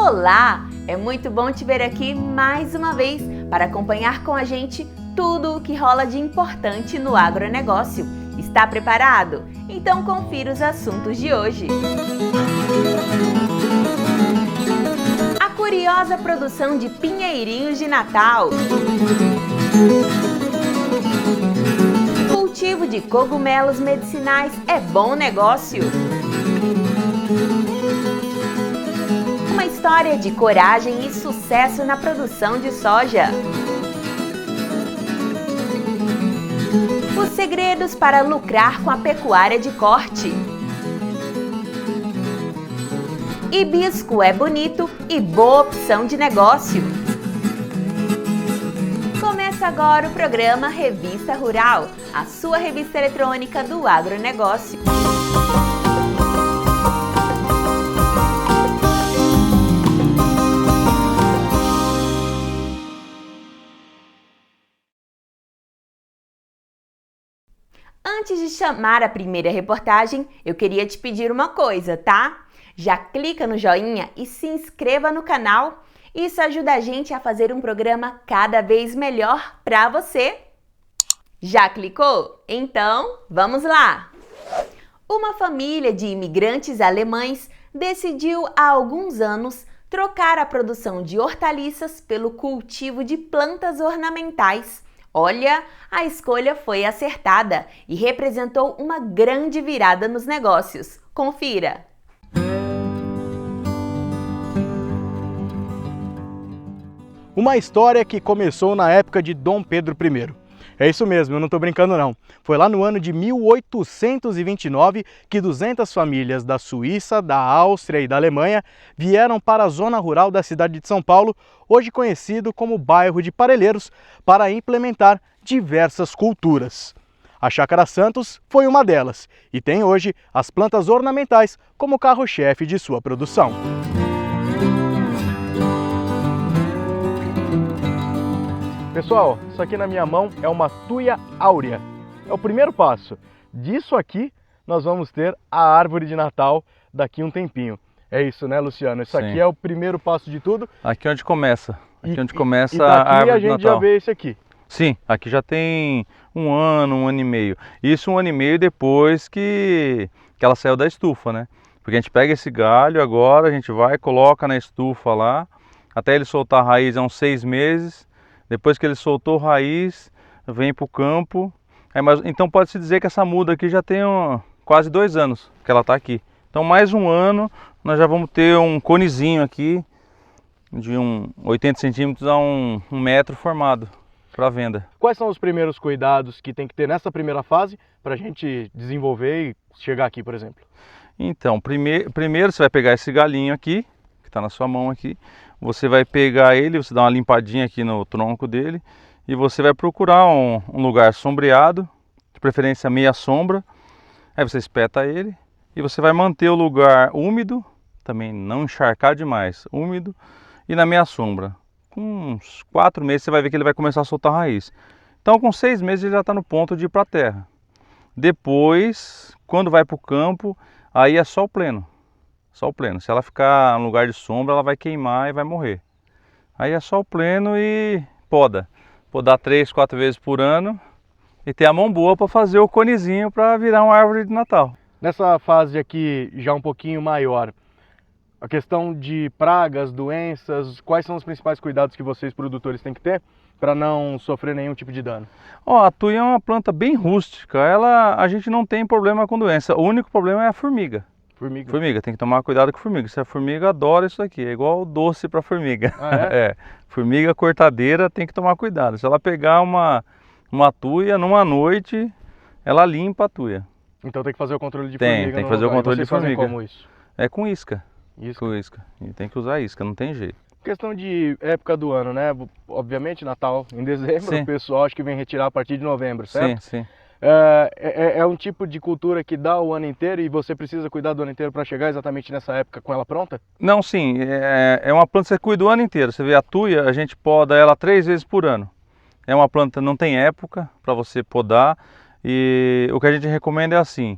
Olá! É muito bom te ver aqui mais uma vez para acompanhar com a gente tudo o que rola de importante no agronegócio. Está preparado? Então confira os assuntos de hoje. A curiosa produção de pinheirinhos de Natal. Cultivo de cogumelos medicinais é bom negócio. Uma história de coragem e sucesso na produção de soja. Os segredos para lucrar com a pecuária de corte. Hibisco é bonito e boa opção de negócio. Começa agora o programa Revista Rural, a sua revista eletrônica do agronegócio. Antes de chamar a primeira reportagem, eu queria te pedir uma coisa, tá? Já clica no joinha e se inscreva no canal. Isso ajuda a gente a fazer um programa cada vez melhor para você. Já clicou? Então, vamos lá! Uma família de imigrantes alemães decidiu há alguns anos trocar a produção de hortaliças pelo cultivo de plantas ornamentais. Olha, a escolha foi acertada e representou uma grande virada nos negócios. Confira! Uma história que começou na época de Dom Pedro I. É isso mesmo, eu não estou brincando não. Foi lá no ano de 1829 que 200 famílias da Suíça, da Áustria e da Alemanha vieram para a zona rural da cidade de São Paulo, hoje conhecido como bairro de Parelheiros, para implementar diversas culturas. A Chácara Santos foi uma delas e tem hoje as plantas ornamentais como carro-chefe de sua produção. Pessoal, isso aqui na minha mão é uma tuia áurea. É o primeiro passo. Disso aqui nós vamos ter a árvore de Natal daqui a um tempinho. É isso, né, Luciano? Isso aqui é o primeiro passo de tudo. Aqui é onde começa. Aqui é onde começa e daqui a árvore a de gente Natal. já vê esse aqui. Sim, aqui já tem um ano e meio. Isso 1 ano e meio depois que ela saiu da estufa, né? Porque a gente pega esse galho agora, a gente vai, coloca na estufa lá, até ele soltar a raiz é uns 6 meses. Depois que ele soltou raiz, vem para o campo. Então pode-se dizer que essa muda aqui já tem quase 2 anos que ela está aqui. Então mais um ano nós já vamos ter um conezinho aqui de 80 centímetros a 1 metro formado para venda. Quais são os primeiros cuidados que tem que ter nessa primeira fase para a gente desenvolver e chegar aqui, por exemplo? Então, primeiro você vai pegar esse galinho aqui, que está na sua mão aqui. Você vai pegar ele, você dá uma limpadinha aqui no tronco dele e você vai procurar um lugar sombreado, de preferência meia sombra. Aí você espeta ele e você vai manter o lugar úmido, também não encharcar demais, úmido e na meia sombra. Com uns 4 meses você vai ver que ele vai começar a soltar raiz. Então com 6 meses ele já está no ponto de ir para a terra. Depois, quando vai para o campo, aí é só o pleno. Só o pleno. Se ela ficar no lugar de sombra, ela vai queimar e vai morrer. Aí é só o pleno e poda. Podar 3, 4 vezes por ano e ter a mão boa para fazer o conezinho para virar uma árvore de Natal. Nessa fase aqui já um pouquinho maior, a questão de pragas, doenças, quais são os principais cuidados que vocês produtores têm que ter para não sofrer nenhum tipo de dano? A tuia é uma planta bem rústica. A gente não tem problema com doença. O único problema é a formiga. Formiga, tem que tomar cuidado com formiga. Se a formiga adora isso aqui, é igual doce para formiga. Ah, é? Formiga cortadeira tem que tomar cuidado. Se ela pegar uma tuia numa noite, ela limpa a tuia. Então tem que fazer o controle de formiga. Tem que fazer o controle de formiga. Como isso? É com isca. Com isca. E tem que usar isca, não tem jeito. Questão de época do ano, né? Obviamente Natal em dezembro, sim. O pessoal acho que vem retirar a partir de novembro, certo? Sim. É um tipo de cultura que dá o ano inteiro e você precisa cuidar do ano inteiro para chegar exatamente nessa época com ela pronta? Não, sim. É uma planta que você cuida o ano inteiro. Você vê a tuia, a gente poda ela 3 vezes por ano. É uma planta, não tem época para você podar. E o que a gente recomenda é assim,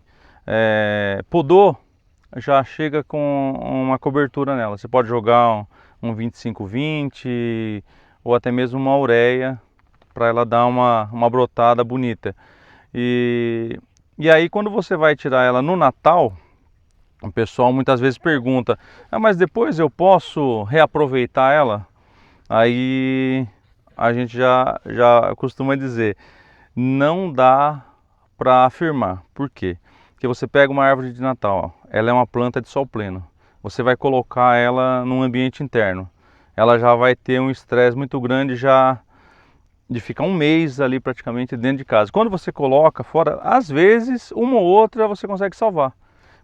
podou já chega com uma cobertura nela. Você pode jogar um 25-20 ou até mesmo uma ureia para ela dar uma brotada bonita. E aí quando você vai tirar ela no Natal, o pessoal muitas vezes pergunta, mas depois eu posso reaproveitar ela? Aí a gente já costuma dizer, não dá para afirmar. Por quê? Porque você pega uma árvore de Natal, ó, ela é uma planta de sol pleno. Você vai colocar ela num ambiente interno. Ela já vai ter um estresse muito grande já de ficar um mês ali praticamente dentro de casa. Quando você coloca fora, às vezes uma ou outra você consegue salvar,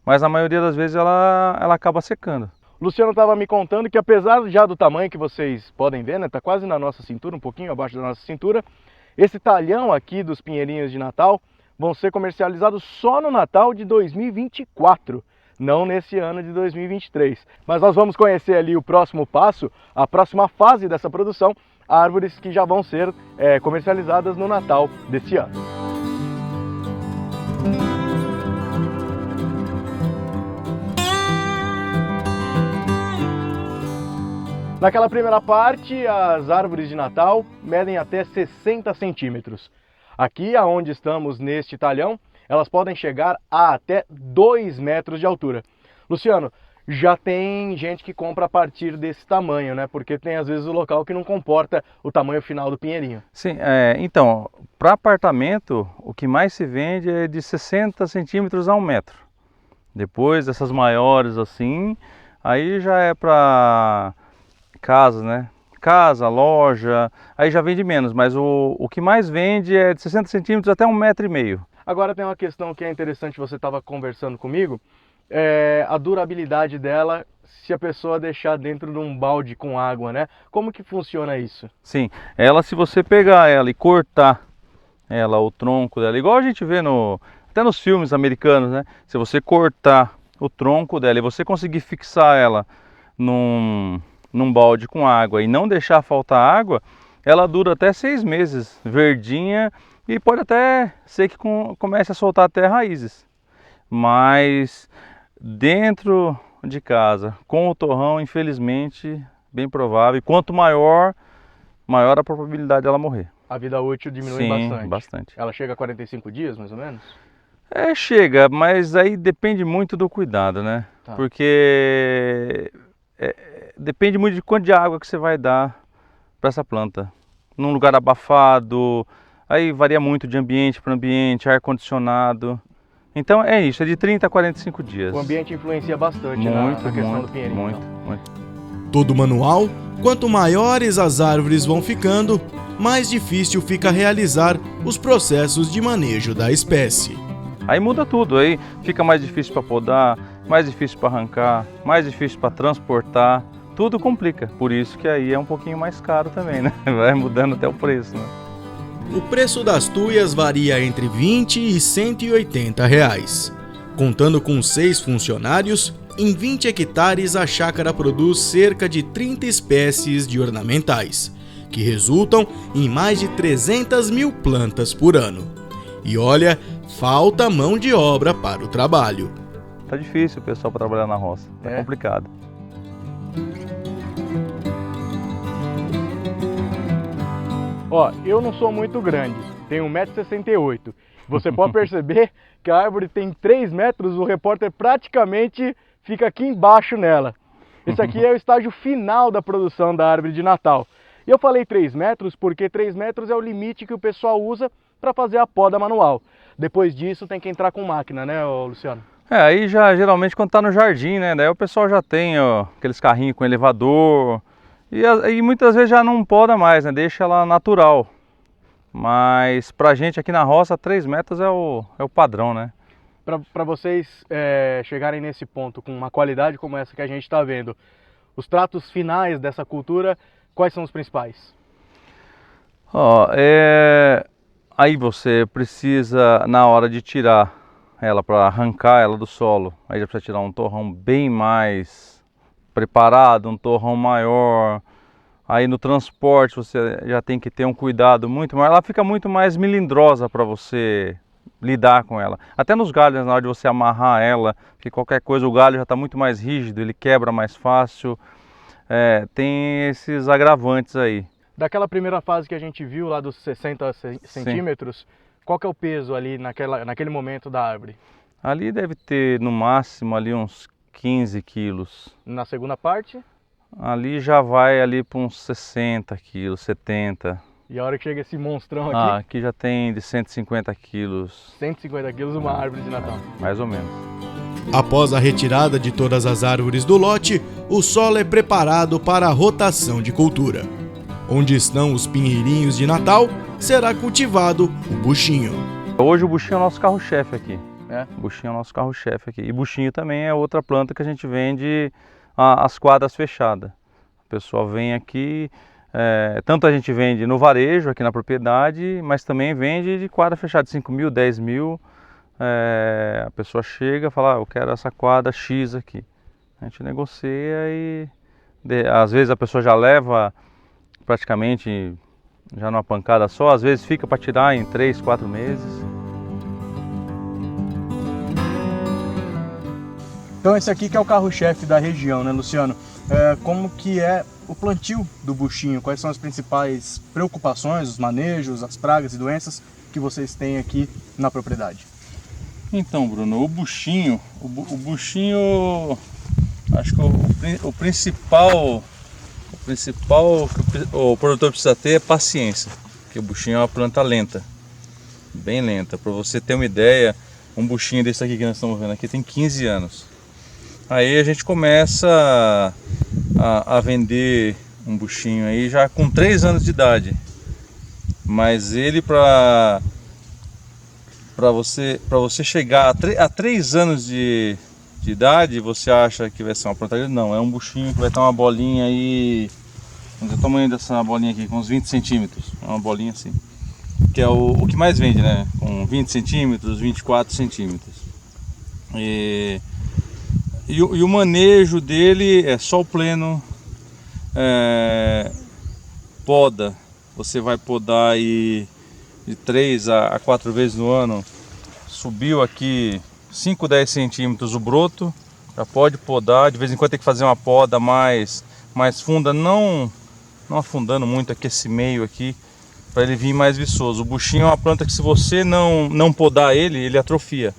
mas a maioria das vezes ela acaba secando. O Luciano estava me contando que apesar já do tamanho que vocês podem ver, né, tá quase na nossa cintura, um pouquinho abaixo da nossa cintura, esse talhão aqui dos pinheirinhos de Natal vão ser comercializados só no Natal de 2024, não nesse ano de 2023. Mas nós vamos conhecer ali o próximo passo, a próxima fase dessa produção, árvores que já vão ser comercializadas no Natal desse ano. Naquela primeira parte, as árvores de Natal medem até 60 centímetros. Aqui, aonde estamos neste talhão, elas podem chegar a até 2 metros de altura. Luciano, já tem gente que compra a partir desse tamanho, né? Porque tem às vezes o local que não comporta o tamanho final do pinheirinho. Sim, então, para apartamento, o que mais se vende é de 60 centímetros a 1 metro. Depois, essas maiores assim, aí já é para casas, né? Casa, loja, aí já vende menos, mas o que mais vende é de 60 centímetros até 1,5 metro. Agora tem uma questão que é interessante, você estava conversando comigo, a durabilidade dela, se a pessoa deixar dentro de um balde com água, né? Como que funciona isso? Sim, ela, se você pegar ela e cortar ela, o tronco dela, igual a gente vê até nos filmes americanos, né? Se você cortar o tronco dela e você conseguir fixar ela num balde com água e não deixar faltar água, ela dura até 6 meses, verdinha, e pode até ser que comece a soltar até raízes. Mas dentro de casa, com o torrão, infelizmente, bem provável, quanto maior a probabilidade dela morrer. A vida útil diminui. Sim, bastante. Ela chega a 45 dias, mais ou menos? Chega, mas aí depende muito do cuidado, né? Tá. Porque depende muito de quanto de água que você vai dar para essa planta. Num lugar abafado, aí varia muito de ambiente para ambiente, ar-condicionado. Então é isso, é de 30 a 45 dias. O ambiente influencia bastante na questão do pinheirinho. Muito. Todo manual, quanto maiores as árvores vão ficando, mais difícil fica realizar os processos de manejo da espécie. Aí muda tudo, aí fica mais difícil para podar, mais difícil para arrancar, mais difícil para transportar, tudo complica. Por isso que aí é um pouquinho mais caro também, né? Vai mudando até o preço, né? O preço das tuias varia entre R$20 e R$180. Contando com 6 funcionários, em 20 hectares a chácara produz cerca de 30 espécies de ornamentais, que resultam em mais de 300 mil plantas por ano. E olha, falta mão de obra para o trabalho. Tá difícil o pessoal para trabalhar na roça, tá complicado. Ó, eu não sou muito grande, tenho 1,68 m. Você pode perceber que a árvore tem 3 metros, o repórter praticamente fica aqui embaixo nela. Esse aqui é o estágio final da produção da árvore de Natal. E eu falei 3 metros porque 3 metros é o limite que o pessoal usa para fazer a poda manual. Depois disso tem que entrar com máquina, né, Luciano? Aí já geralmente quando tá no jardim, né, daí o pessoal já tem aqueles carrinhos com elevador e muitas vezes já não poda mais, né, deixa ela natural. Mas pra gente aqui na roça 3 metros é o padrão, né? Para vocês chegarem nesse ponto com uma qualidade como essa que a gente está vendo, os tratos finais dessa cultura, quais são os principais? Aí você precisa, na hora de tirar ela, para arrancar ela do solo, aí já precisa tirar um torrão bem mais preparado, um torrão maior. Aí no transporte você já tem que ter um cuidado muito maior, ela fica muito mais melindrosa para você lidar com ela. Até nos galhos, na hora de você amarrar ela, porque qualquer coisa, o galho já está muito mais rígido, ele quebra mais fácil, tem esses agravantes aí. Daquela primeira fase que a gente viu lá dos 60 centímetros, qual que é o peso ali naquele momento da árvore? Ali deve ter no máximo ali uns 15 quilos. Na segunda parte? Ali já vai ali para uns 60 quilos, 70. E a hora que chega esse monstrão aqui? Aqui já tem de 150 quilos. 150 quilos uma árvore de Natal. Mais ou menos. Após a retirada de todas as árvores do lote, o solo é preparado para a rotação de cultura. Onde estão os pinheirinhos de Natal, será cultivado o buchinho. Hoje o buchinho é o nosso carro-chefe aqui. O buchinho é o nosso carro-chefe aqui. E buchinho também é outra planta que a gente vende as quadras fechadas. O pessoal vem aqui, tanto a gente vende no varejo aqui na propriedade, mas também vende de quadra fechada, 5 mil, 10 mil. A pessoa chega e fala, eu quero essa quadra X aqui. A gente negocia e às vezes a pessoa já leva praticamente já numa pancada só, às vezes fica para tirar em 3, 4 meses. Então esse aqui que é o carro-chefe da região, né, Luciano? Como que é o plantio do buchinho? Quais são as principais preocupações, os manejos, as pragas e doenças que vocês têm aqui na propriedade? Então, Bruno, o buchinho, acho que o principal que o produtor precisa ter é paciência, porque o buchinho é uma planta lenta, bem lenta. Para você ter uma ideia, um buchinho desse aqui que nós estamos vendo aqui tem 15 anos. Aí a gente começa a vender um buchinho aí já com 3 anos de idade, mas ele para você chegar a 3 anos de idade, você acha que vai ser uma planta? Não, é um buchinho que vai ter uma bolinha aí, vamos ver o tamanho dessa bolinha aqui, com uns 20 centímetros, uma bolinha assim, que é o que mais vende, né, com 20 centímetros, 24 centímetros. E o manejo dele é sol pleno, poda, você vai podar aí de 3 a 4 vezes no ano. Subiu aqui 5, 10 centímetros o broto, já pode podar. De vez em quando tem que fazer uma poda mais funda, não afundando muito aqui esse meio aqui, para ele vir mais viçoso. O buchinho é uma planta que se você não podar ele atrofia.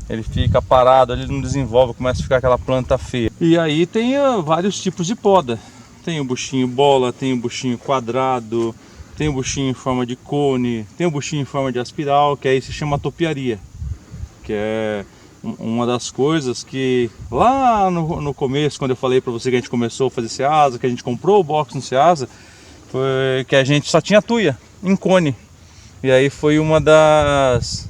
Ele fica parado, ele não desenvolve, começa a ficar aquela planta feia. E aí tem vários tipos de poda. Tem o buchinho bola, tem o buchinho quadrado, tem o buchinho em forma de cone, tem o buchinho em forma de aspiral, que aí se chama topiaria, que é uma das coisas que lá no começo, quando eu falei para você que a gente começou a fazer Ceasa, que a gente comprou o box no Ceasa, foi que a gente só tinha tuia em cone. E aí foi uma das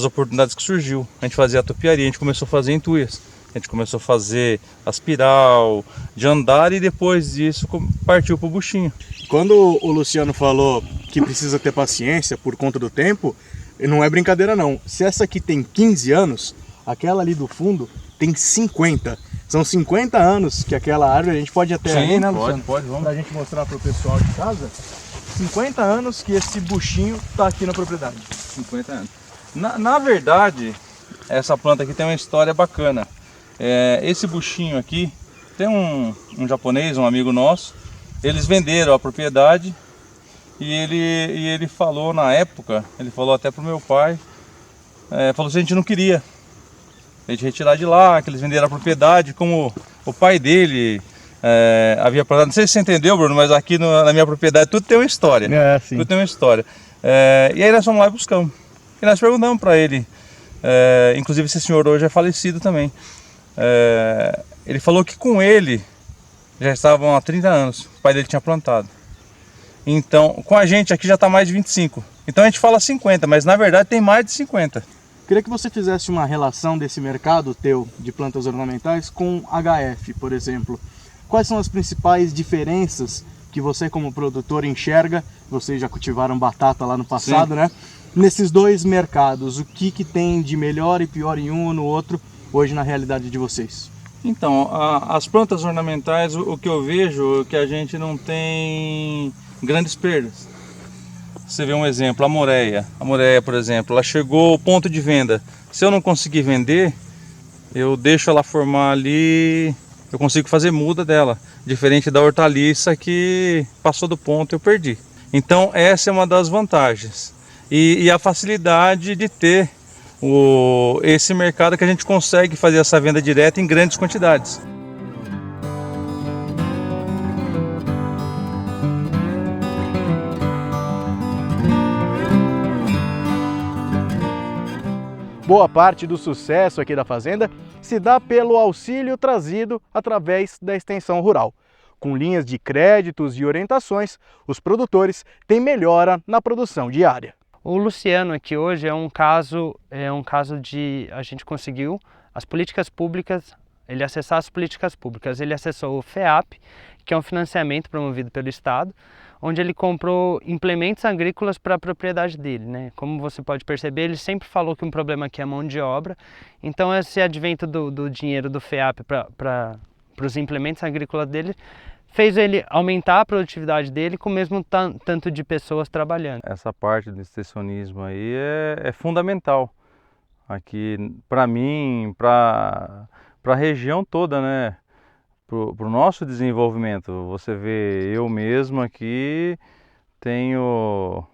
oportunidades que surgiu. A gente fazia a topiaria, a gente começou a fazer em tuias. A gente começou a fazer aspiral, de andar, e depois disso partiu para o buchinho. Quando o Luciano falou que precisa ter paciência por conta do tempo, não é brincadeira não. Se essa aqui tem 15 anos, aquela ali do fundo tem 50. São 50 anos que aquela árvore, a gente pode até aí, né, Luciano? Pode, vamos. Pra gente mostrar pro pessoal de casa. 50 anos que esse buchinho tá aqui na propriedade. 50 anos. Na verdade, essa planta aqui tem uma história bacana. Esse buchinho aqui, tem um japonês, um amigo nosso, eles venderam a propriedade e ele falou na época, ele falou até pro meu pai, falou que a gente não queria a gente retirar de lá, que eles venderam a propriedade, como o pai dele havia plantado. Não sei se você entendeu, Bruno, mas aqui na minha propriedade tudo tem uma história. Sim. Tudo tem uma história. E aí nós fomos lá e buscamos. E nós perguntamos para ele, inclusive esse senhor hoje é falecido também. Ele falou que com ele já estavam há 30 anos, o pai dele tinha plantado. Então, com a gente aqui já está mais de 25. Então a gente fala 50, mas na verdade tem mais de 50. Queria que você fizesse uma relação desse mercado teu de plantas ornamentais com HF, por exemplo. Quais são as principais diferenças que você como produtor enxerga? Vocês já cultivaram batata lá no passado, né? Nesses dois mercados, o que tem de melhor e pior em um ou no outro hoje na realidade de vocês? Então, as plantas ornamentais, o que eu vejo é que a gente não tem grandes perdas. Você vê um exemplo, a moreia. A moreia, por exemplo, ela chegou ao ponto de venda. Se eu não conseguir vender, eu deixo ela formar ali, eu consigo fazer muda dela. Diferente da hortaliça que passou do ponto e eu perdi. Então essa é uma das vantagens. E a facilidade de ter esse mercado que a gente consegue fazer essa venda direta em grandes quantidades. Boa parte do sucesso aqui da fazenda se dá pelo auxílio trazido através da extensão rural. Com linhas de créditos e orientações, os produtores têm melhora na produção diária. O Luciano aqui hoje é um caso de a gente conseguiu as políticas públicas, ele acessar as políticas públicas. Ele acessou o FEAP, que é um financiamento promovido pelo Estado, onde ele comprou implementos agrícolas para a propriedade dele, né? Como você pode perceber, ele sempre falou que um problema aqui é a mão de obra. Então esse advento do dinheiro do FEAP para os implementos agrícolas dele fez ele aumentar a produtividade dele com o mesmo tanto de pessoas trabalhando. Essa parte do extensionismo aí é fundamental aqui para mim, para a região toda, né? Para o nosso desenvolvimento. Você vê, eu mesmo aqui tenho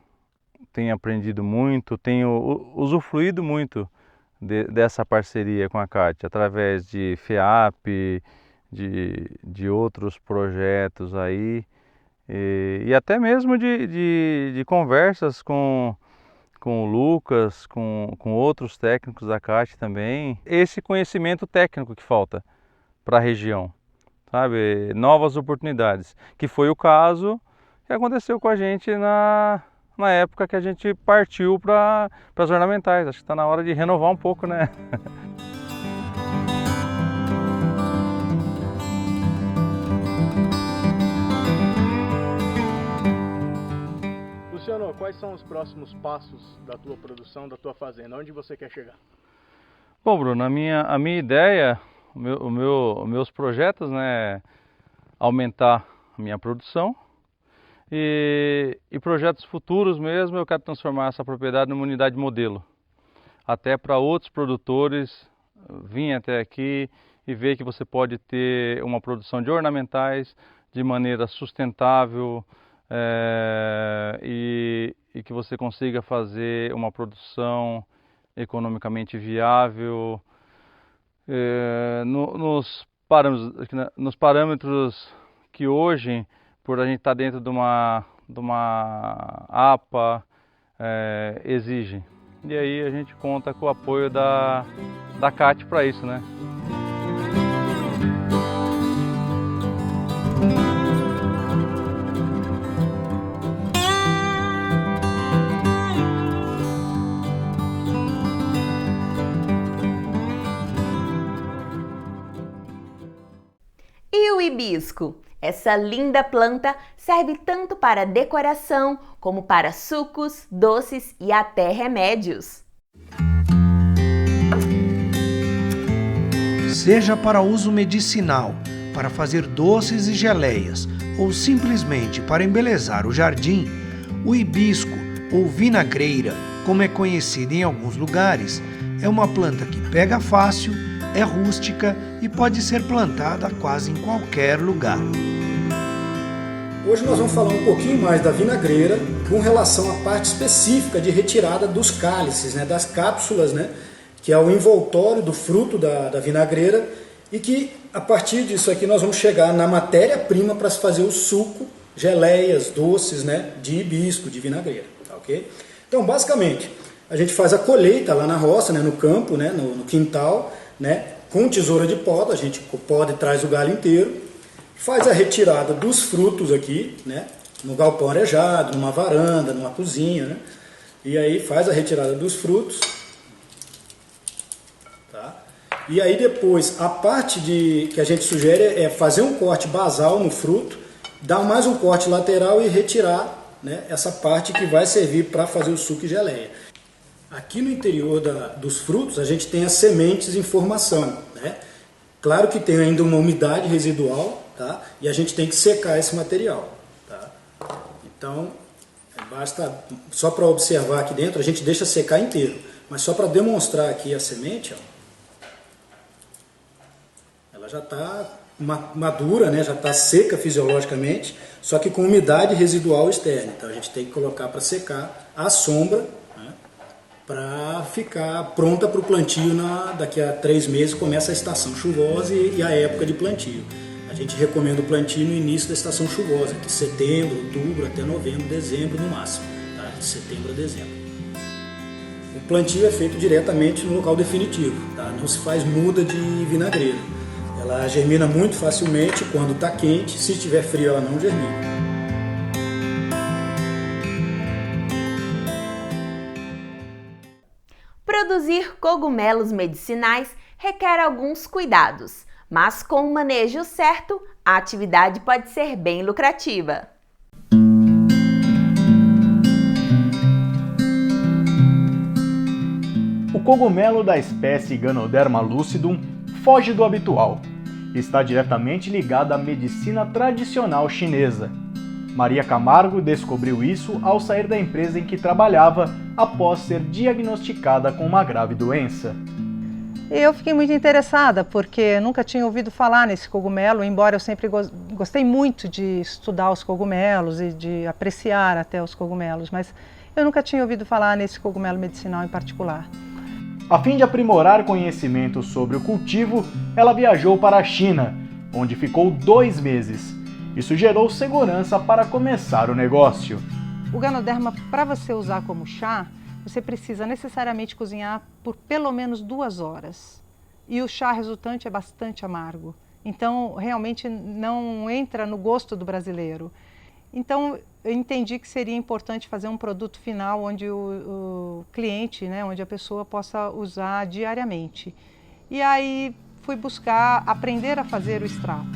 aprendido muito, tenho usufruído muito dessa parceria com a CAT, através de FEAP, de outros projetos aí, e até mesmo de conversas com o Lucas, com outros técnicos da CAT também. Esse conhecimento técnico que falta para a região, sabe? Novas oportunidades, que foi o caso que aconteceu com a gente na época que a gente partiu para as ornamentais. Acho que está na hora de renovar um pouco, né? Luciano, quais são os próximos passos da tua produção, da tua fazenda? Onde você quer chegar? Bom, Bruno, a minha ideia, meus projetos, né, aumentar a minha produção e projetos futuros mesmo, eu quero transformar essa propriedade numa unidade modelo, até para outros produtores virem até aqui e ver que você pode ter uma produção de ornamentais de maneira sustentável, e que você consiga fazer uma produção economicamente viável, nos parâmetros que hoje, por a gente estar dentro de uma APA, exigem. E aí a gente conta com o apoio da CAT para isso, né? E o hibisco? Essa linda planta serve tanto para decoração como para sucos, doces e até remédios. Seja para uso medicinal, para fazer doces e geleias ou simplesmente para embelezar o jardim, o hibisco ou vinagreira, como é conhecido em alguns lugares, é uma planta que pega fácil, é rústica e pode ser plantada quase em qualquer lugar. Hoje nós vamos falar um pouquinho mais da vinagreira com relação à parte específica de retirada dos cálices, né, das cápsulas, né, que é o envoltório do fruto da vinagreira, e que a partir disso aqui nós vamos chegar na matéria-prima para se fazer o suco, geleias, doces, né, de hibisco, de vinagreira. Tá, ok? Então basicamente a gente faz a colheita lá na roça, né, no campo, né, no quintal, né, com tesoura de poda, a gente poda e traz o galho inteiro, faz a retirada dos frutos aqui, né, no galpão arejado, numa varanda, numa cozinha, né, e aí faz a retirada dos frutos, tá? E aí depois a parte que a gente sugere é fazer um corte basal no fruto, dar mais um corte lateral e retirar, né, essa parte que vai servir para fazer o suco e geleia. Aqui no interior dos frutos a gente tem as sementes em formação, né? Claro que tem ainda uma umidade residual, tá? E a gente tem que secar esse material, tá? Então, Basta, só para observar aqui dentro, a gente deixa secar inteiro. Mas só para demonstrar aqui a semente, ó, ela já está madura, né? Já está seca fisiologicamente, só que com umidade residual externa. Então a gente tem que colocar para secar à sombra, né? Para ficar pronta para o plantio. Daqui a 3 meses começa a estação chuvosa e a época de plantio. A gente recomenda o plantio no início da estação chuvosa, de setembro, outubro, até novembro, dezembro no máximo, tá? De setembro a dezembro. O plantio é feito diretamente no local definitivo, tá? Não se faz muda de vinagreira. Ela germina muito facilmente quando está quente, se estiver frio ela não germina. Produzir cogumelos medicinais requer alguns cuidados, mas com o manejo certo, a atividade pode ser bem lucrativa. O cogumelo da espécie Ganoderma lucidum foge do habitual. Está diretamente ligado à medicina tradicional chinesa. Maria Camargo descobriu isso ao sair da empresa em que trabalhava após ser diagnosticada com uma grave doença. Eu fiquei muito interessada porque nunca tinha ouvido falar nesse cogumelo, embora eu sempre gostei muito de estudar os cogumelos e de apreciar até os cogumelos, mas eu nunca tinha ouvido falar nesse cogumelo medicinal em particular. A fim de aprimorar conhecimentos sobre o cultivo, ela viajou para a China, onde ficou 2 meses. Isso gerou segurança para começar o negócio. O Ganoderma, para você usar como chá, você precisa necessariamente cozinhar por pelo menos 2 horas. E o chá resultante é bastante amargo. Então, realmente não entra no gosto do brasileiro. Então, eu entendi que seria importante fazer um produto final onde o cliente, né, onde a pessoa possa usar diariamente. E aí fui buscar aprender a fazer o extrato.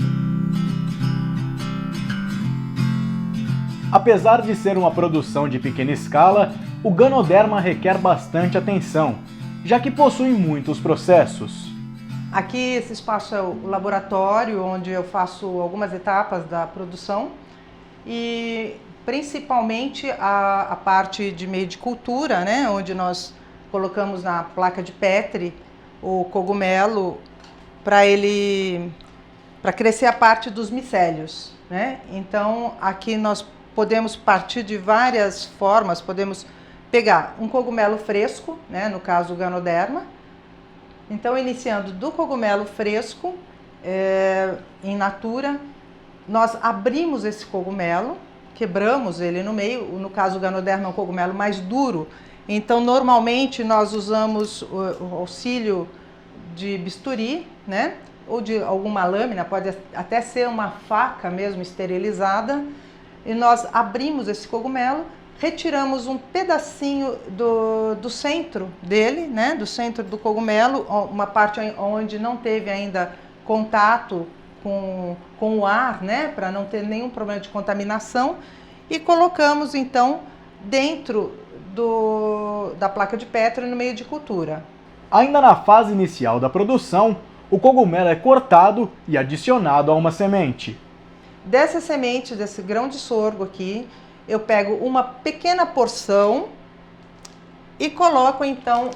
Apesar de ser uma produção de pequena escala, o Ganoderma requer bastante atenção, já que possui muitos processos. Aqui esse espaço é o laboratório, onde eu faço algumas etapas da produção e principalmente a parte de meio de cultura, né, onde nós colocamos na placa de Petri o cogumelo para crescer a parte dos micélios, né? Então aqui nós podemos partir de várias formas, podemos pegar um cogumelo fresco, né, no caso o Ganoderma. Então, iniciando do cogumelo fresco, in natura, nós abrimos esse cogumelo, quebramos ele no meio, no caso o Ganoderma é um cogumelo mais duro, então normalmente nós usamos o auxílio de bisturi, né, ou de alguma lâmina, pode até ser uma faca mesmo esterilizada, e nós abrimos esse cogumelo, retiramos um pedacinho do centro dele, né, do centro do cogumelo, uma parte onde não teve ainda contato com o ar, né, para não ter nenhum problema de contaminação, e colocamos então dentro da placa de Petri no meio de cultura. Ainda na fase inicial da produção, o cogumelo é cortado e adicionado a uma semente. Dessa semente, desse grão de sorgo aqui, eu pego uma pequena porção e coloco então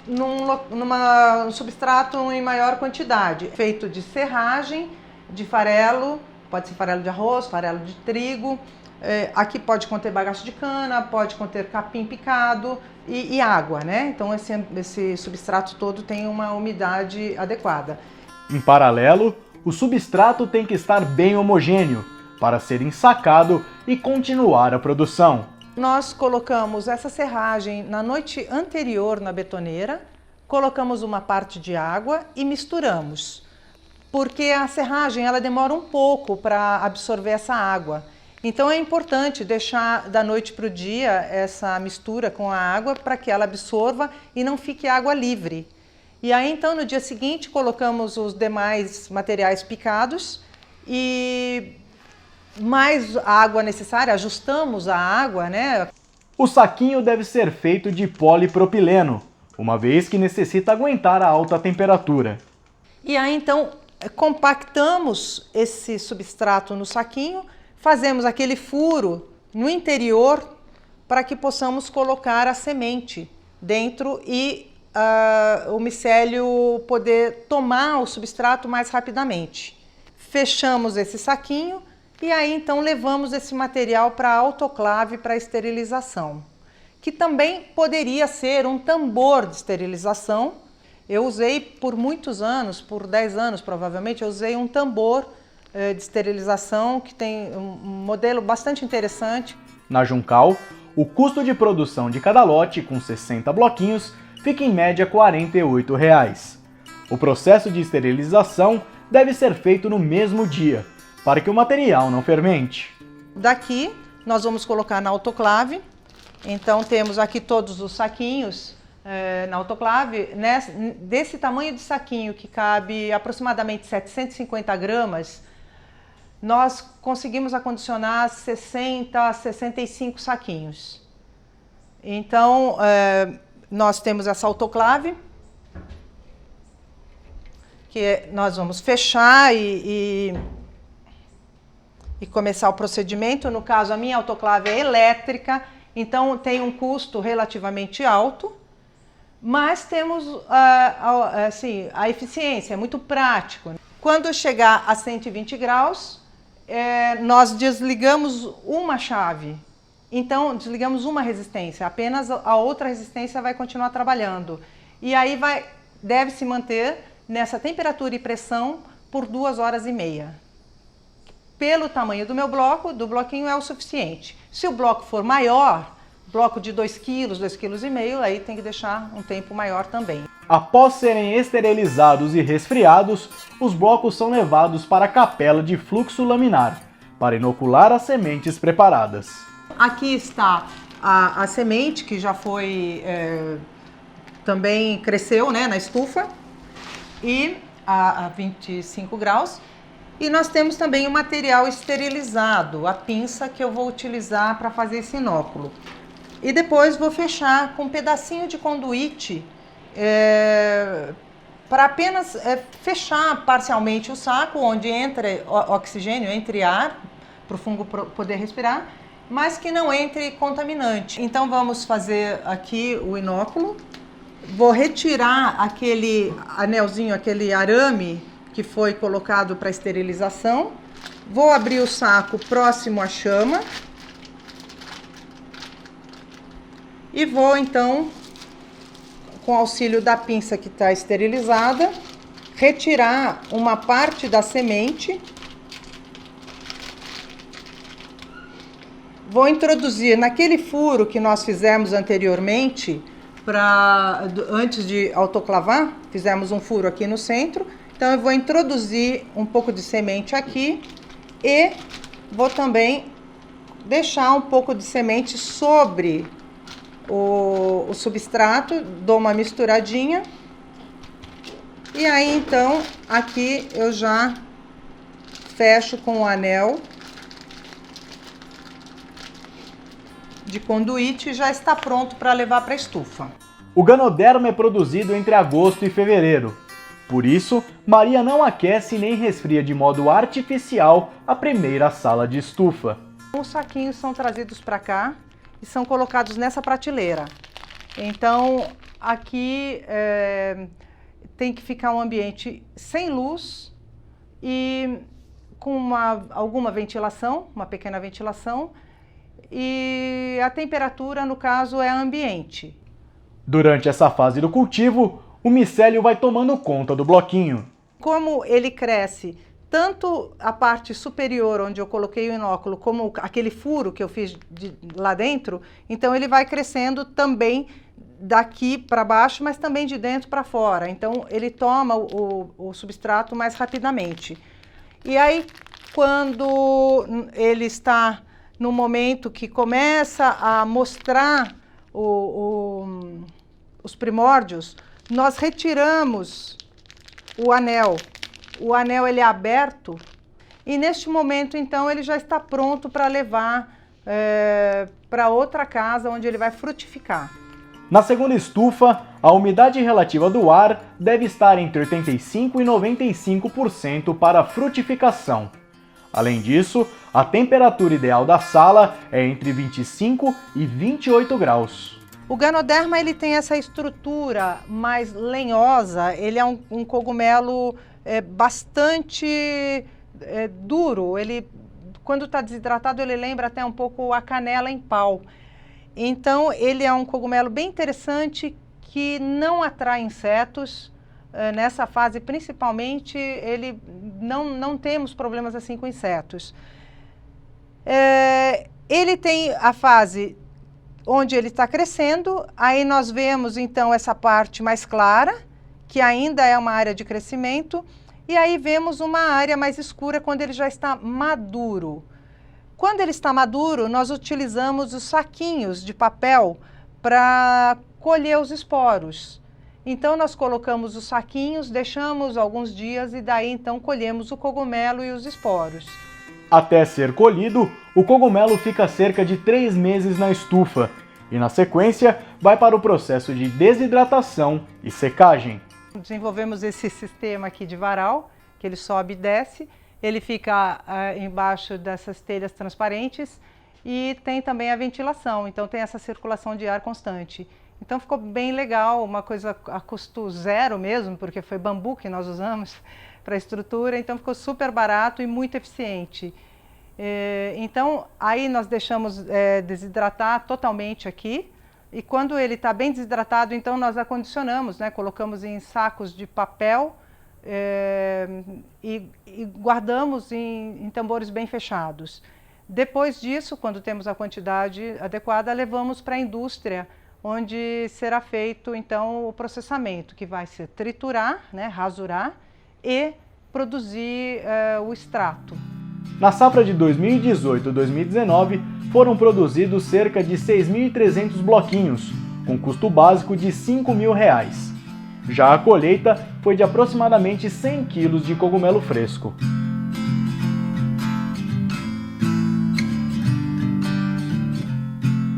num substrato em maior quantidade, feito de serragem, de farelo, pode ser farelo de arroz, farelo de trigo, aqui pode conter bagaço de cana, pode conter capim picado e água, né? Então esse substrato todo tem uma umidade adequada. Em paralelo, o substrato tem que estar bem homogêneo para ser ensacado e continuar a produção. Nós colocamos essa serragem na noite anterior na betoneira, colocamos uma parte de água e misturamos, porque a serragem ela demora um pouco para absorver essa água. Então é importante deixar da noite para o dia essa mistura com a água para que ela absorva e não fique água livre. E aí então no dia seguinte colocamos os demais materiais picados e mais a água necessária, ajustamos a água, né? O saquinho deve ser feito de polipropileno, uma vez que necessita aguentar a alta temperatura. E aí então compactamos esse substrato no saquinho, fazemos aquele furo no interior para que possamos colocar a semente dentro e o micélio poder tomar o substrato mais rapidamente. Fechamos esse saquinho e aí então levamos esse material para a autoclave para esterilização, que também poderia ser um tambor de esterilização. Eu usei por muitos anos, por 10 anos provavelmente, eu usei um tambor de esterilização que tem um modelo bastante interessante. Na Juncal, o custo de produção de cada lote, com 60 bloquinhos, fica em média R$ 48. O processo de esterilização deve ser feito no mesmo dia, para que o material não fermente. Daqui nós vamos colocar na autoclave. Então temos aqui todos os saquinhos na autoclave, desse tamanho de saquinho que cabe aproximadamente 750 gramas, nós conseguimos acondicionar 60 a 65 saquinhos. Então nós temos essa autoclave, que nós vamos fechar e começar o procedimento. No caso, a minha autoclave é elétrica, então tem um custo relativamente alto, mas temos assim, a eficiência, é muito prático. Quando chegar a 120 graus, nós desligamos uma chave, então desligamos uma resistência, apenas a outra resistência vai continuar trabalhando. E aí deve se manter nessa temperatura e pressão por 2 horas e meia. Pelo tamanho do meu bloco, do bloquinho é o suficiente. Se o bloco for maior, bloco de 2 kg, 2,5 kg, aí tem que deixar um tempo maior também. Após serem esterilizados e resfriados, os blocos são levados para a capela de fluxo laminar, para inocular as sementes preparadas. Aqui está a semente que já foi, também cresceu, né, na estufa, e a 25 graus. E nós temos também o material esterilizado, a pinça que eu vou utilizar para fazer esse inóculo. E depois vou fechar com um pedacinho de conduíte para apenas fechar parcialmente o saco, onde entra oxigênio, entre ar, para o fungo poder respirar, mas que não entre contaminante. Então vamos fazer aqui o inóculo. Vou retirar aquele anelzinho, aquele arame que foi colocado para esterilização. Vou abrir o saco próximo à chama. E vou então, com auxílio da pinça que está esterilizada, retirar uma parte da semente. Vou introduzir naquele furo que nós fizemos anteriormente, antes de autoclavar, fizemos um furo aqui no centro. Então eu vou introduzir um pouco de semente aqui e vou também deixar um pouco de semente sobre o substrato, dou uma misturadinha. E aí então aqui eu já fecho com o anel de conduíte e já está pronto para levar para a estufa. O Ganoderma é produzido entre agosto e fevereiro. Por isso, Maria não aquece nem resfria de modo artificial a primeira sala de estufa. Os saquinhos são trazidos para cá e são colocados nessa prateleira. Então, aqui tem que ficar um ambiente sem luz e com alguma ventilação, uma pequena ventilação, e a temperatura, no caso, é ambiente. Durante essa fase do cultivo, o micélio vai tomando conta do bloquinho. Como ele cresce, tanto a parte superior, onde eu coloquei o inóculo, como aquele furo que eu fiz lá dentro, então ele vai crescendo também daqui para baixo, mas também de dentro para fora. Então ele toma o substrato mais rapidamente. E aí, quando ele está no momento que começa a mostrar os primórdios, nós retiramos o anel. O anel ele é aberto e neste momento então ele já está pronto para levar para outra casa onde ele vai frutificar. Na segunda estufa, a umidade relativa do ar deve estar entre 85% e 95% para a frutificação. Além disso, a temperatura ideal da sala é entre 25 e 28 graus. O Ganoderma ele tem essa estrutura mais lenhosa, ele é um cogumelo bastante duro, ele, quando está desidratado, ele lembra até um pouco a canela em pau. Então, ele é um cogumelo bem interessante que não atrai insetos. Nessa fase, principalmente, ele não temos problemas assim com insetos. Ele tem a fase onde ele está crescendo, aí nós vemos então essa parte mais clara, que ainda é uma área de crescimento, e aí vemos uma área mais escura quando ele já está maduro. Quando ele está maduro, nós utilizamos os saquinhos de papel para colher os esporos. Então nós colocamos os saquinhos, deixamos alguns dias e daí então colhemos o cogumelo e os esporos. Até ser colhido, o cogumelo fica cerca de 3 meses na estufa e, na sequência, vai para o processo de desidratação e secagem. Desenvolvemos esse sistema aqui de varal, que ele sobe e desce, ele fica embaixo dessas telhas transparentes e tem também a ventilação, então tem essa circulação de ar constante. Então ficou bem legal, uma coisa a custo zero mesmo, porque foi bambu que nós usamos para a estrutura, então ficou super barato e muito eficiente. Então aí nós deixamos desidratar totalmente aqui, e quando ele está bem desidratado, então nós acondicionamos, né? Colocamos em sacos de papel e guardamos em tambores bem fechados. Depois disso, quando temos a quantidade adequada, levamos para a indústria, onde será feito então o processamento, que vai ser triturar, né, rasurar e produzir o extrato. Na safra de 2018-2019, foram produzidos cerca de 6.300 bloquinhos, com custo básico de R$ 5.000. Já a colheita foi de aproximadamente 100 kg de cogumelo fresco.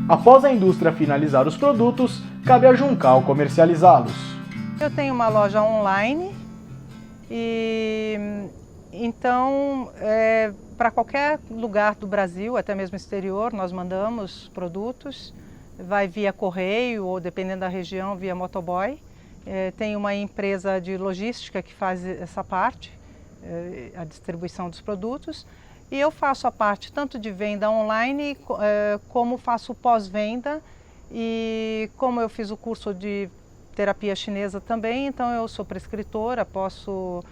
Após a indústria finalizar os produtos, cabe a Juncal comercializá-los. Eu tenho uma loja online e então para qualquer lugar do Brasil, até mesmo exterior, nós mandamos produtos, vai via correio ou, dependendo da região, via motoboy. Tem uma empresa de logística que faz essa parte, a distribuição dos produtos. E eu faço a parte tanto de venda online, como faço pós-venda, e como eu fiz o curso de terapia chinesa também, então eu sou prescritora, posso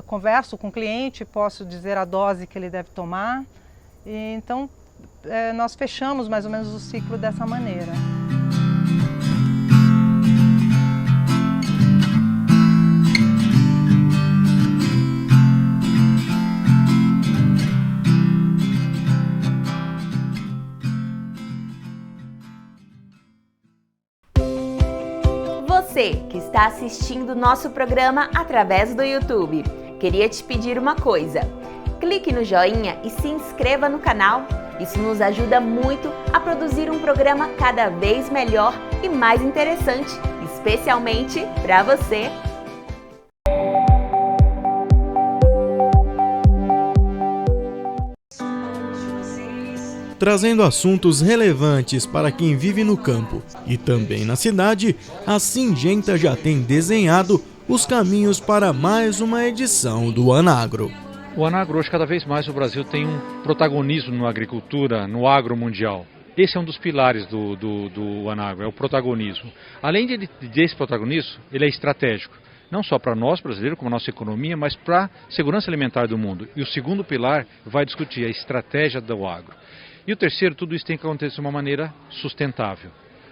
converso com o cliente, posso dizer a dose que ele deve tomar, e então nós fechamos mais ou menos o ciclo dessa maneira. Você que está assistindo nosso programa através do YouTube, queria te pedir uma coisa. Clique no joinha e se inscreva no canal. Isso nos ajuda muito a produzir um programa cada vez melhor e mais interessante, especialmente para você. Trazendo assuntos relevantes para quem vive no campo e também na cidade, a Syngenta já tem desenhado os caminhos para mais uma edição do Anagro. O Anagro, hoje, cada vez mais o Brasil tem um protagonismo na agricultura, no agro mundial. Esse é um dos pilares do Anagro, é o protagonismo. Além desse protagonismo, ele é estratégico. Não só para nós brasileiros, como a nossa economia, mas para a segurança alimentar do mundo. E o segundo pilar vai discutir a estratégia do agro. E o terceiro, tudo isso tem que acontecer de uma maneira sustentável.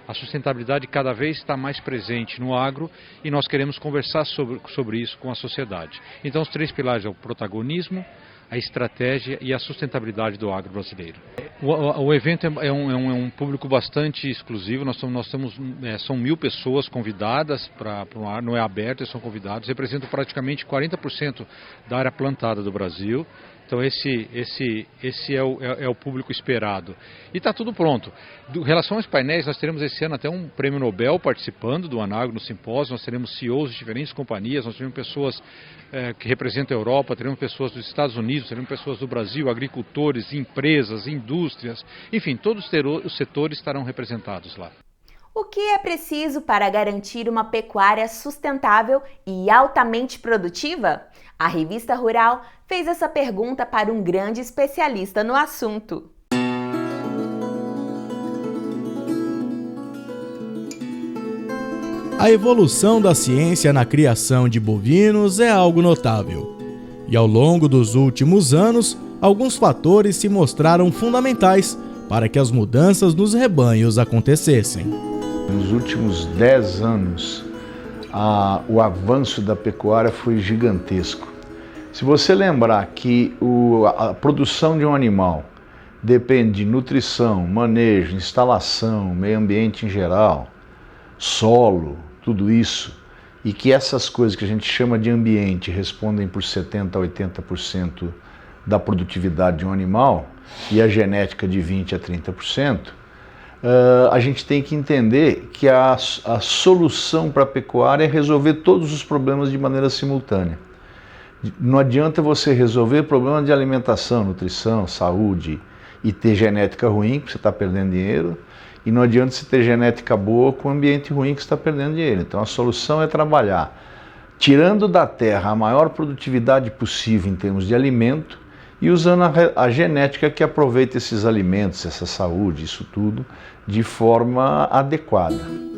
A sustentabilidade cada vez está mais presente no agro e nós queremos conversar sobre isso com a sociedade. Então os três pilares são o protagonismo, a estratégia e a sustentabilidade do agro brasileiro. O evento é um público bastante exclusivo. São 1.000 pessoas convidadas para o ar, não é aberto, eles são convidados, representam praticamente 40% da área plantada do Brasil. Então esse é o público esperado. E está tudo pronto. Em relação aos painéis, nós teremos esse ano até um prêmio Nobel participando do Anagro no simpósio. Nós teremos CEOs de diferentes companhias, nós teremos pessoas que representam a Europa, teremos pessoas dos Estados Unidos, teremos pessoas do Brasil, agricultores, empresas, indústrias, enfim, todos os setores estarão representados lá. O que é preciso para garantir uma pecuária sustentável e altamente produtiva? A Revista Rural fez essa pergunta para um grande especialista no assunto. A evolução da ciência na criação de bovinos é algo notável. E ao longo dos últimos anos, alguns fatores se mostraram fundamentais para que as mudanças nos rebanhos acontecessem. Nos últimos 10 anos, o avanço da pecuária foi gigantesco. Se você lembrar que a produção de um animal depende de nutrição, manejo, instalação, meio ambiente em geral, solo, tudo isso, e que essas coisas que a gente chama de ambiente respondem por 70% a 80% da produtividade de um animal e a genética de 20% a 30%, a gente tem que entender que a solução para a pecuária é resolver todos os problemas de maneira simultânea. Não adianta você resolver problema de alimentação, nutrição, saúde e ter genética ruim, que você está perdendo dinheiro, e não adianta você ter genética boa com ambiente ruim, que você está perdendo dinheiro. Então a solução é trabalhar tirando da terra a maior produtividade possível em termos de alimento e usando a genética que aproveita esses alimentos, essa saúde, isso tudo, de forma adequada.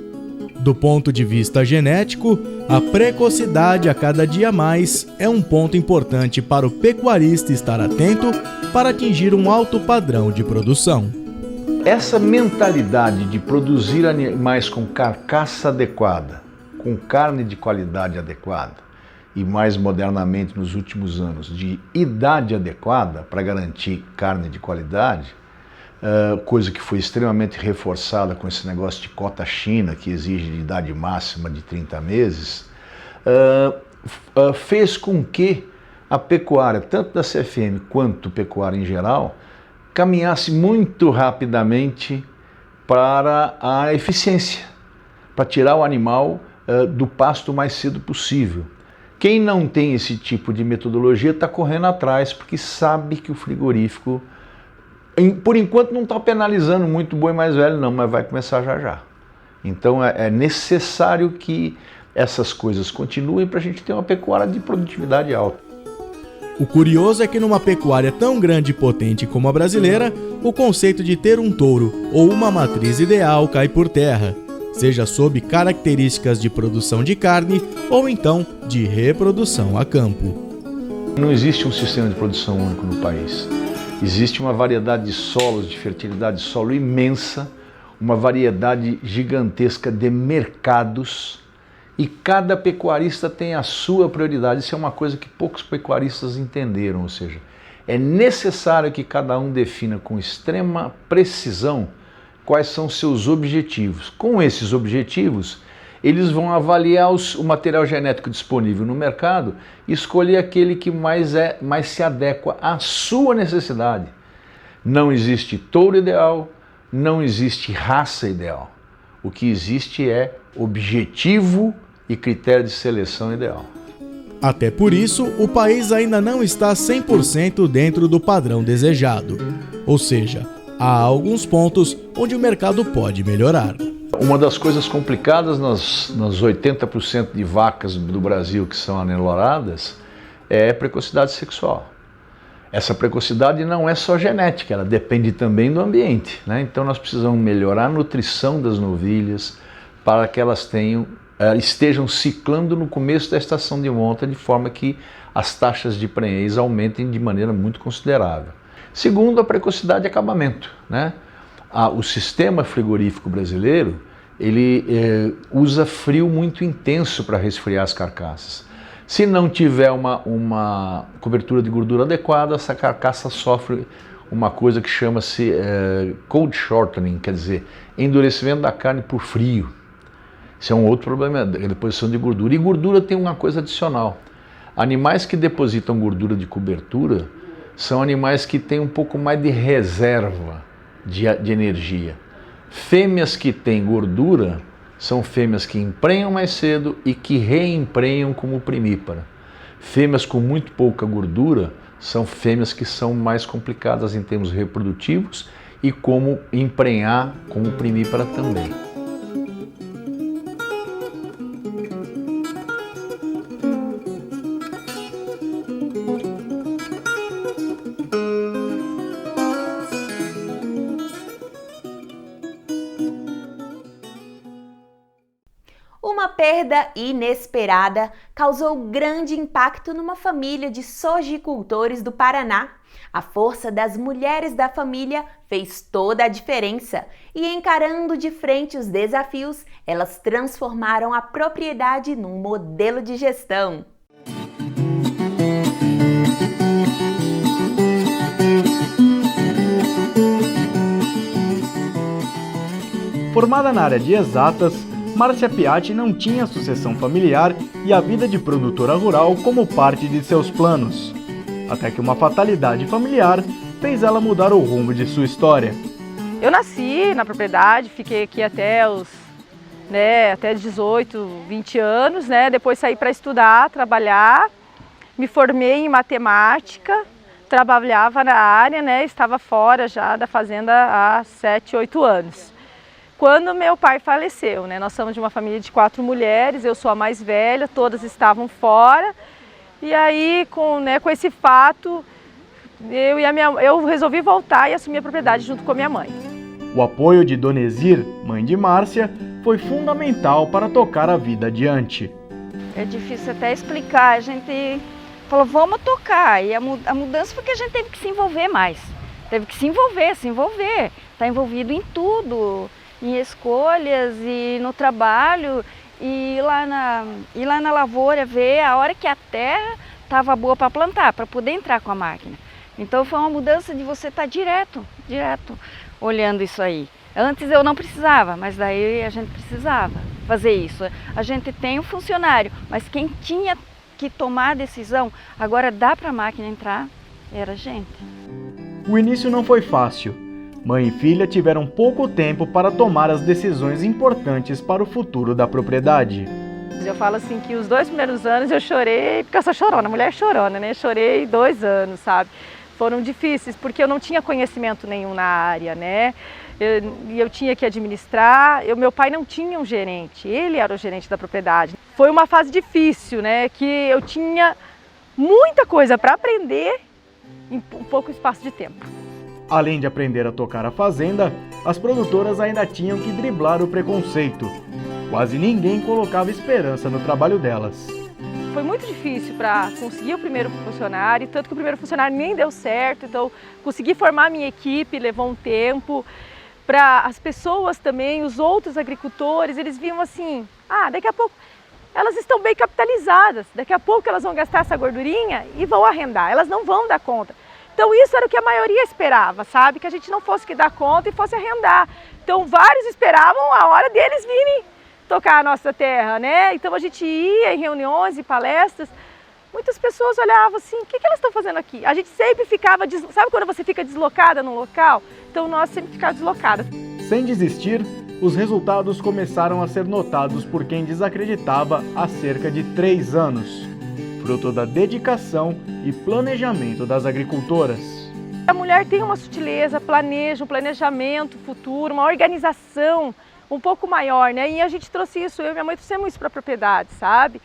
Do ponto de vista genético, a precocidade a cada dia mais é um ponto importante para o pecuarista estar atento para atingir um alto padrão de produção. Essa mentalidade de produzir animais com carcaça adequada, com carne de qualidade adequada e mais modernamente nos últimos anos de idade adequada para garantir carne de qualidade, coisa que foi extremamente reforçada com esse negócio de cota China, que exige de idade máxima de 30 meses, fez com que a pecuária, tanto da CFM quanto pecuária em geral, caminhasse muito rapidamente para a eficiência, para tirar o animal do pasto o mais cedo possível. Quem não tem esse tipo de metodologia está correndo atrás, porque sabe que o frigorífico, por enquanto, não está penalizando muito o boi mais velho não, mas vai começar já já. Então é necessário que essas coisas continuem para a gente ter uma pecuária de produtividade alta. O curioso é que numa pecuária tão grande e potente como a brasileira, o conceito de ter um touro ou uma matriz ideal cai por terra, seja sob características de produção de carne ou então de reprodução a campo. Não existe um sistema de produção único no país. Existe uma variedade de solos, de fertilidade de solo imensa, uma variedade gigantesca de mercados, e cada pecuarista tem a sua prioridade. Isso é uma coisa que poucos pecuaristas entenderam, ou seja, é necessário que cada um defina com extrema precisão quais são seus objetivos. Com esses objetivos, eles vão avaliar o material genético disponível no mercado e escolher aquele que mais se adequa à sua necessidade. Não existe touro ideal, não existe raça ideal. O que existe é objetivo e critério de seleção ideal. Até por isso, o país ainda não está 100% dentro do padrão desejado. Ou seja, há alguns pontos onde o mercado pode melhorar. Uma das coisas complicadas nas 80% de vacas do Brasil que são aneloradas é a precocidade sexual. Essa precocidade não é só genética, ela depende também do ambiente, né? Então nós precisamos melhorar a nutrição das novilhas para que elas estejam ciclando no começo da estação de monta, de forma que as taxas de prenhez aumentem de maneira muito considerável. Segundo, a precocidade de acabamento, né? O sistema frigorífico brasileiro, ele usa frio muito intenso para resfriar as carcaças. Se não tiver uma cobertura de gordura adequada, essa carcaça sofre uma coisa que chama-se cold shortening, quer dizer, endurecimento da carne por frio. Isso é um outro problema, a deposição de gordura. E gordura tem uma coisa adicional. Animais que depositam gordura de cobertura são animais que têm um pouco mais de reserva de energia. Fêmeas que têm gordura são fêmeas que emprenham mais cedo e que reemprenham como primípara. Fêmeas com muito pouca gordura são fêmeas que são mais complicadas em termos reprodutivos e como emprenhar como primípara também. Uma perda inesperada causou grande impacto numa família de sojicultores do Paraná. A força das mulheres da família fez toda a diferença e, encarando de frente os desafios, elas transformaram a propriedade num modelo de gestão. Formada na área de exatas, Márcia Piatti não tinha sucessão familiar e a vida de produtora rural como parte de seus planos. Até que uma fatalidade familiar fez ela mudar o rumo de sua história. Eu nasci na propriedade, fiquei aqui até os 18, 20 anos, Depois saí para estudar, trabalhar, me formei em matemática, trabalhava na área, Estava fora já da fazenda há 7, 8 anos. Quando meu pai faleceu, Nós somos de uma família de 4 mulheres, eu sou a mais velha, todas estavam fora. E aí, com esse fato, eu resolvi voltar e assumir a propriedade junto com a minha mãe. O apoio de Dona Exir, mãe de Márcia, foi fundamental para tocar a vida adiante. É difícil até explicar, a gente falou, vamos tocar, e a mudança foi que a gente teve que se envolver mais. Teve que se envolver, estar envolvido em tudo, em escolhas e no trabalho, e ir lá na lavoura ver a hora que a terra estava boa para plantar, para poder entrar com a máquina. Então foi uma mudança de você estar direto olhando isso aí. Antes eu não precisava, mas daí a gente precisava fazer isso. A gente tem um funcionário, mas quem tinha que tomar a decisão, agora dá para a máquina entrar, era a gente. O início não foi fácil. Mãe e filha tiveram pouco tempo para tomar as decisões importantes para o futuro da propriedade. Eu falo assim que os 2 primeiros anos eu chorei, porque eu sou chorona, mulher chorona, Chorei 2 anos, sabe? Foram difíceis, porque eu não tinha conhecimento nenhum na área, Eu tinha que administrar, meu pai não tinha um gerente, ele era o gerente da propriedade. Foi uma fase difícil, que eu tinha muita coisa para aprender em pouco espaço de tempo. Além de aprender a tocar a fazenda, as produtoras ainda tinham que driblar o preconceito. Quase ninguém colocava esperança no trabalho delas. Foi muito difícil para conseguir o primeiro funcionário, tanto que o primeiro funcionário nem deu certo, então consegui formar a minha equipe, levou um tempo. Para as pessoas também, os outros agricultores, eles viam assim, daqui a pouco elas estão bem capitalizadas, daqui a pouco elas vão gastar essa gordurinha e vão arrendar, elas não vão dar conta. Então isso era o que a maioria esperava, sabe? Que a gente não fosse que dar conta e fosse arrendar. Então vários esperavam a hora deles virem tocar a nossa terra, Então a gente ia em reuniões e palestras, muitas pessoas olhavam assim, o que elas estão fazendo aqui? A gente sempre ficava, sabe quando você fica deslocada num local? Então nós sempre ficávamos deslocadas. Sem desistir, os resultados começaram a ser notados por quem desacreditava há cerca de 3 anos. Fruto da dedicação e planejamento das agricultoras. A mulher tem uma sutileza, planeja um planejamento futuro, uma organização um pouco maior, E a gente trouxe isso, eu e minha mãe trouxemos isso para a propriedade, sabe?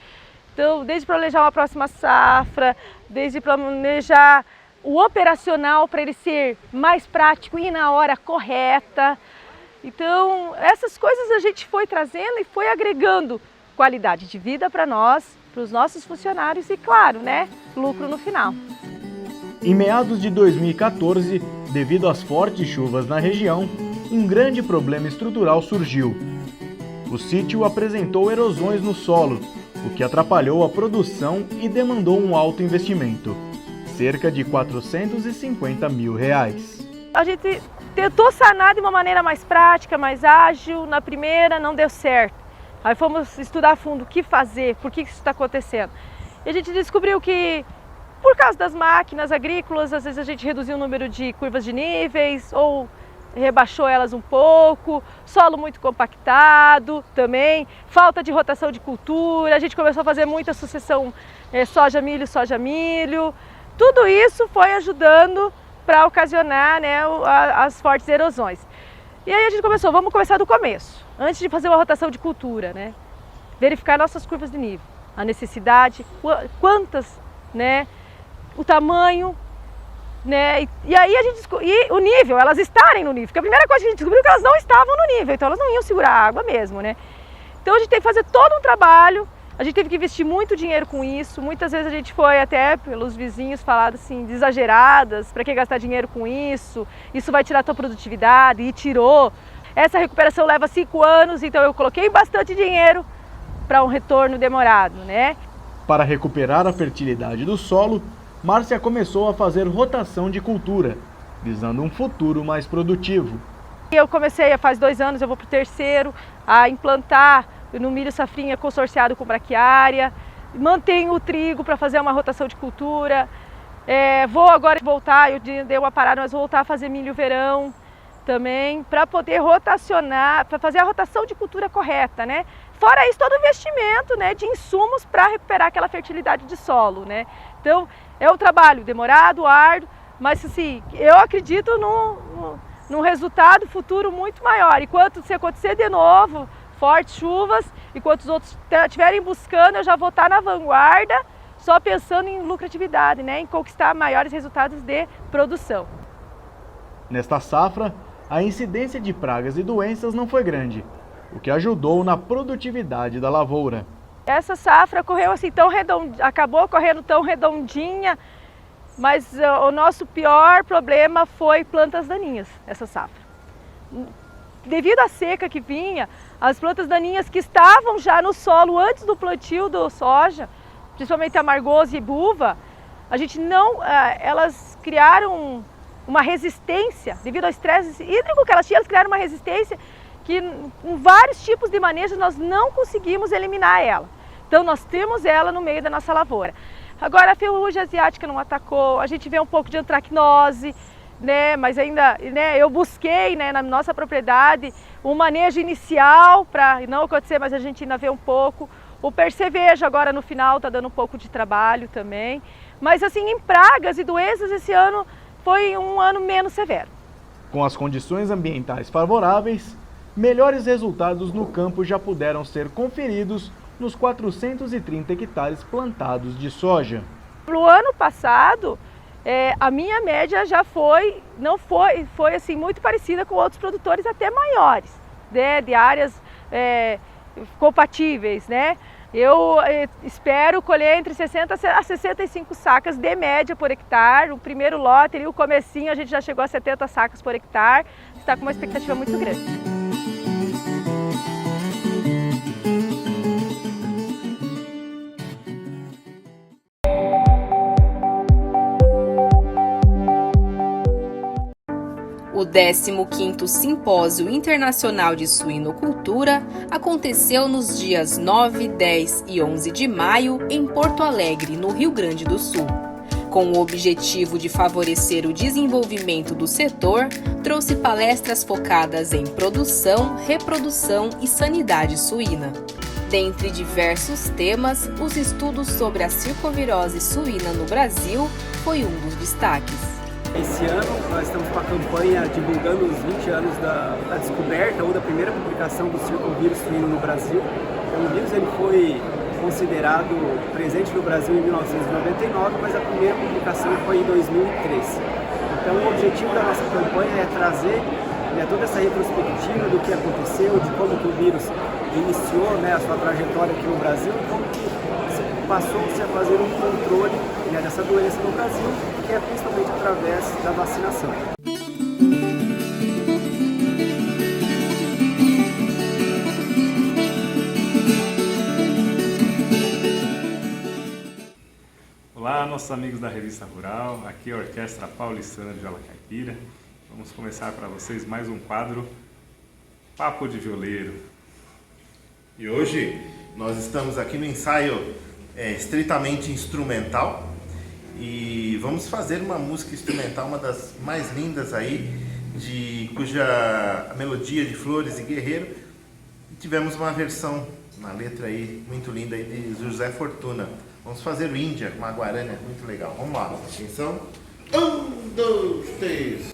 Então, desde planejar uma próxima safra, desde planejar o operacional para ele ser mais prático e na hora correta. Então, essas coisas a gente foi trazendo e foi agregando qualidade de vida para nós, para os nossos funcionários e, claro, lucro no final. Em meados de 2014, devido às fortes chuvas na região, um grande problema estrutural surgiu. O sítio apresentou erosões no solo, o que atrapalhou a produção e demandou um alto investimento. cerca de R$450 mil. A gente tentou sanar de uma maneira mais prática, mais ágil. Na primeira não deu certo. Aí fomos estudar a fundo o que fazer, por que isso está acontecendo. E a gente descobriu que, por causa das máquinas agrícolas, às vezes a gente reduziu o número de curvas de níveis ou rebaixou elas um pouco, solo muito compactado também, falta de rotação de cultura, a gente começou a fazer muita sucessão soja-milho. Tudo isso foi ajudando para ocasionar, né, as fortes erosões. E aí a gente vamos começar do começo, antes de fazer uma rotação de cultura, né? Verificar nossas curvas de nível, a necessidade, quantas, né, o tamanho, né? E aí a gente e o nível, elas estarem no nível, porque a primeira coisa que a gente descobriu é que elas não estavam no nível, então elas não iam segurar a água mesmo, né? Então a gente tem que fazer todo um trabalho. A gente teve que investir muito dinheiro com isso, muitas vezes a gente foi até pelos vizinhos falado assim, de exageradas, para que gastar dinheiro com isso vai tirar a tua produtividade, e tirou. Essa recuperação leva 5 anos, então eu coloquei bastante dinheiro para um retorno demorado, né? Para recuperar a fertilidade do solo, Márcia começou a fazer rotação de cultura, visando um futuro mais produtivo. Eu comecei faz 2 anos, eu vou para o 3º, a implantar no milho safrinha consorciado com braquiária, mantenho o trigo para fazer uma rotação de cultura, vou agora voltar, eu dei uma parada, mas vou voltar a fazer milho verão também, para poder rotacionar, para fazer a rotação de cultura correta, né? Fora isso, todo o investimento, né, de insumos para recuperar aquela fertilidade de solo, né? Então, é um trabalho demorado, árduo, mas assim, eu acredito num resultado futuro muito maior. Enquanto se acontecer de novo, fortes chuvas, enquanto os outros estiverem buscando, eu já vou estar na vanguarda, só pensando em lucratividade, né, em conquistar maiores resultados de produção. Nesta safra, a incidência de pragas e doenças não foi grande, o que ajudou na produtividade da lavoura. Essa safra correu assim acabou correndo tão redondinha, mas o nosso pior problema foi plantas daninhas, essa safra. Devido à seca que vinha, as plantas daninhas que estavam já no solo antes do plantio do soja, principalmente a amargosa e buva, a gente não, elas criaram uma resistência, devido ao estresse hídrico que elas tinham, elas criaram uma resistência que com vários tipos de manejos nós não conseguimos eliminar ela. Então nós temos ela no meio da nossa lavoura. Agora a ferrugem asiática não atacou, a gente vê um pouco de antracnose, né, mas ainda, né, eu busquei, né, na nossa propriedade um manejo inicial para não acontecer, mas a gente ainda vê um pouco. O percevejo agora no final está dando um pouco de trabalho também. Mas assim, em pragas e doenças esse ano foi um ano menos severo. Com as condições ambientais favoráveis, melhores resultados no campo já puderam ser conferidos nos 430 hectares plantados de soja. No ano passado, a minha média já foi assim, muito parecida com outros produtores até maiores, né, de áreas compatíveis, né? Eu espero colher entre 60 a 65 sacas de média por hectare. O primeiro lote, ali, o comecinho, a gente já chegou a 70 sacas por hectare. Está com uma expectativa muito grande. O 15º Simpósio Internacional de Suinocultura aconteceu nos dias 9, 10 e 11 de maio em Porto Alegre, no Rio Grande do Sul. Com o objetivo de favorecer o desenvolvimento do setor, trouxe palestras focadas em produção, reprodução e sanidade suína. Dentre diversos temas, os estudos sobre a circovirose suína no Brasil foi um dos destaques. Esse ano nós estamos com a campanha divulgando os 20 anos da descoberta ou da primeira publicação do circovírus suíno no Brasil. O vírus ele foi considerado presente no Brasil em 1999, mas a primeira publicação foi em 2003. Então o objetivo da nossa campanha é trazer toda essa retrospectiva do que aconteceu, de como que o vírus iniciou, a sua trajetória aqui no Brasil e como que passou-se a fazer um controle dessa doença no Brasil, que é principalmente através da vacinação. Olá, nós nossos amigos da Revista Rural, aqui é a Orquestra Paulistana de Viola Caipira. Vamos começar para vocês mais um quadro, Papo de Violeiro. E hoje nós estamos aqui no ensaio estritamente instrumental e vamos fazer uma música instrumental, uma das mais lindas aí, cuja melodia de Flores e Guerreiro. E tivemos uma versão, uma letra aí muito linda aí de José Fortuna. Vamos fazer o Índia, uma guarânia muito legal. Vamos lá, atenção. 1, 2, 3.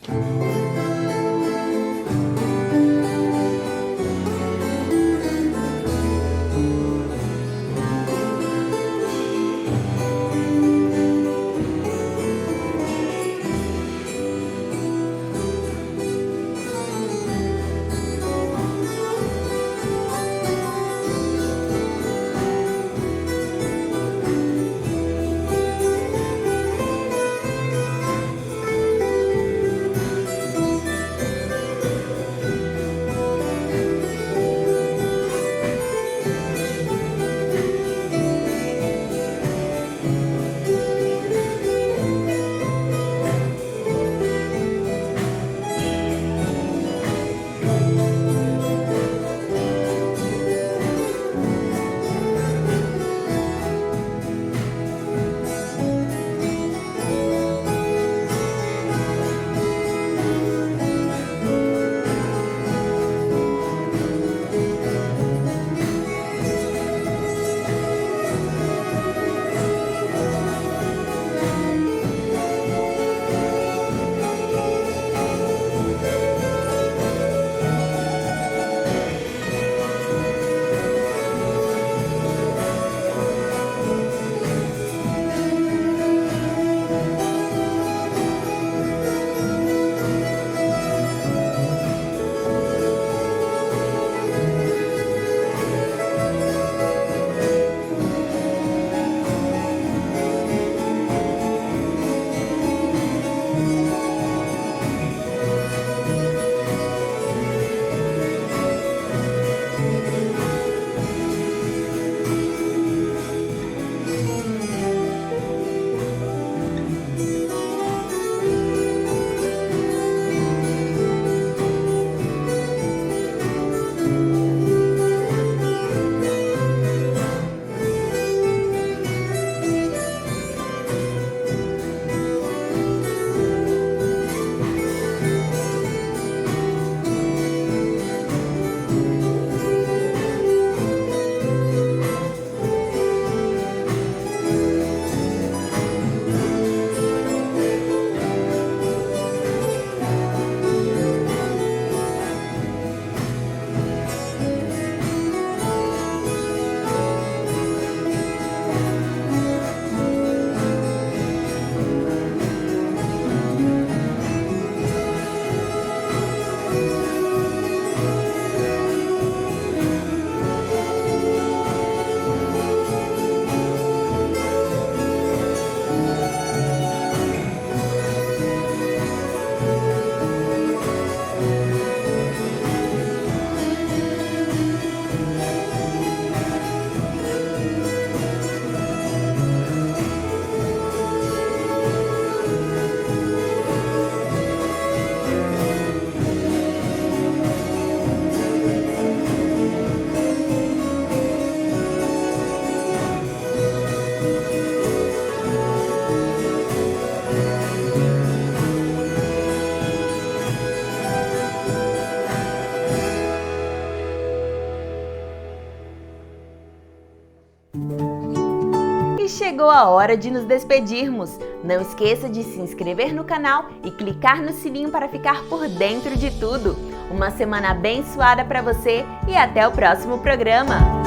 chegou a hora de nos despedirmos. Não esqueça de se inscrever no canal e clicar no sininho para ficar por dentro de tudo. Uma semana abençoada para você e até o próximo programa!